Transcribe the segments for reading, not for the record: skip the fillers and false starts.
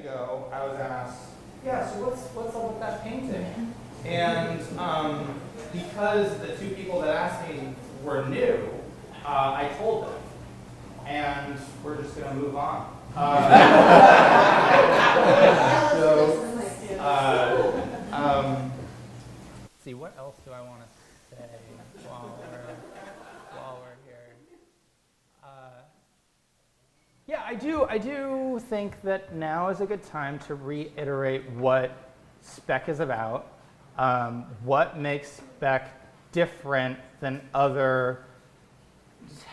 ago, I was asked, yeah, so what's up with that painting? And because the two people that asked me were new, I told them. And we're just going to move on. See, what else do I want to say while we're here? Yeah, I do think that now is a good time to reiterate what Spec is about, what makes Spec different than other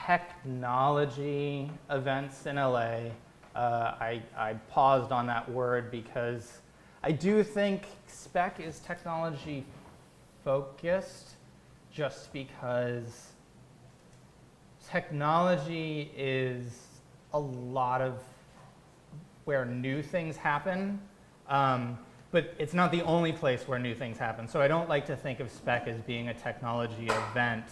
technology events in LA. I paused on that word because I do think Spec is technology focused just because technology is a lot of where new things happen, but it's not the only place where new things happen. So I don't like to think of Spec as being a technology event,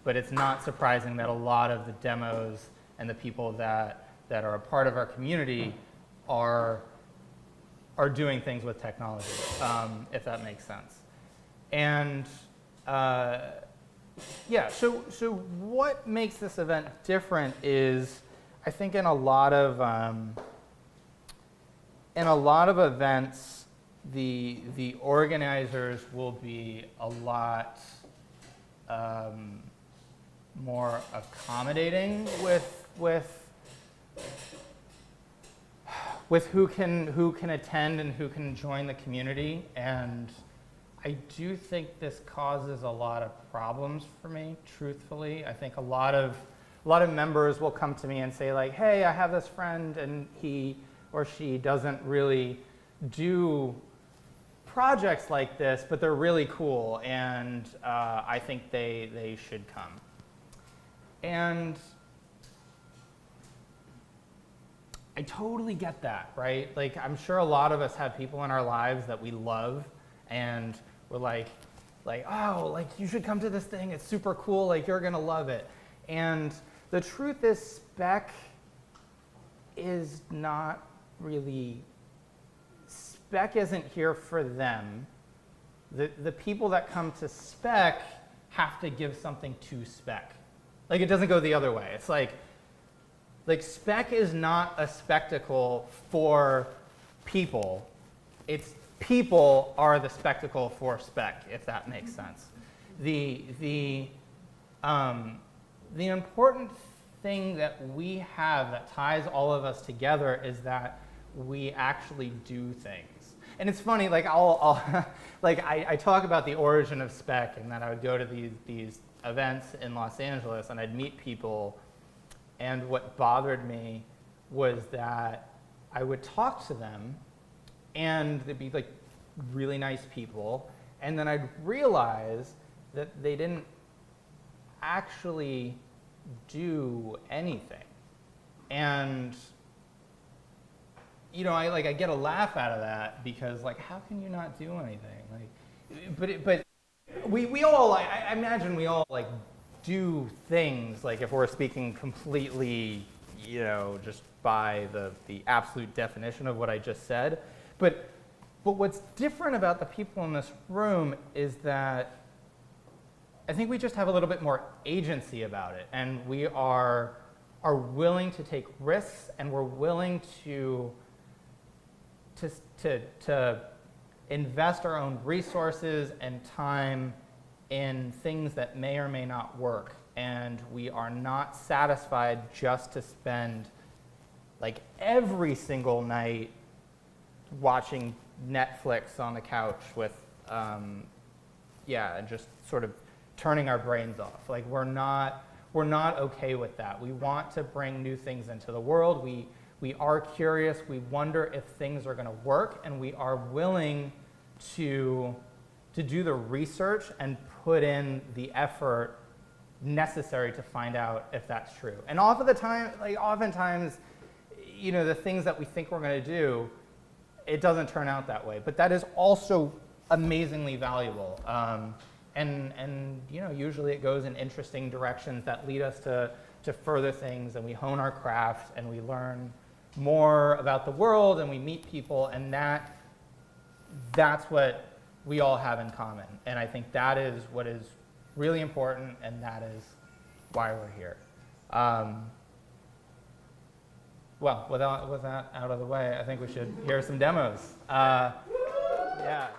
but it's not surprising that a lot of the demos and the people that are a part of our community are doing things with technology, if that makes sense. And yeah, so what makes this event different is, I think in a lot of events, the organizers will be a lot more accommodating with who can attend and who can join the community, and I do think this causes a lot of problems for me, truthfully. I think a lot of members will come to me and say like, hey, I have this friend and he or she doesn't really do projects like this, but they're really cool, and I think they should come. And I totally get that, right? Like, I'm sure a lot of us have people in our lives that we love, and we're like, oh, like you should come to this thing. It's super cool. Like, you're gonna love it. And the truth is, Spec is not really. Spec isn't here for them. The people that come to Spec have to give something to Spec. Like, it doesn't go the other way. It's like Spec is not a spectacle for people. It's people are the spectacle for Spec, if that makes sense. The important thing that we have that ties all of us together is that we actually do things. And it's funny, like I talk about the origin of Spec, and that I would go to these events in Los Angeles and I'd meet people, and what bothered me was that I would talk to them and they'd be like really nice people, and then I'd realize that they didn't actually do anything. And you know, I get a laugh out of that because, like, how can you not do anything? Like, but we all, I imagine we all like do things, like if we're speaking completely, you know, just by the absolute definition of what I just said. But what's different about the people in this room is that I think we just have a little bit more agency about it, and we are willing to take risks, and we're willing to invest our own resources and time in things that may or may not work. And we are not satisfied just to spend like every single night watching Netflix on the couch with, and just sort of turning our brains off. Like, we're not okay with that. We want to bring new things into the world. We are curious. We wonder if things are going to work, and we are willing to do the research and put in the effort necessary to find out if that's true. And oftentimes, you know, the things that we think we're going to do, it doesn't turn out that way. But that is also amazingly valuable. And you know, usually it goes in interesting directions that lead us to further things, and we hone our craft, and we learn more about the world and we meet people, and that's what we all have in common. And I think that is what is really important, and that is why we're here. Well, with that out of the way, I think we should hear some demos. Yeah.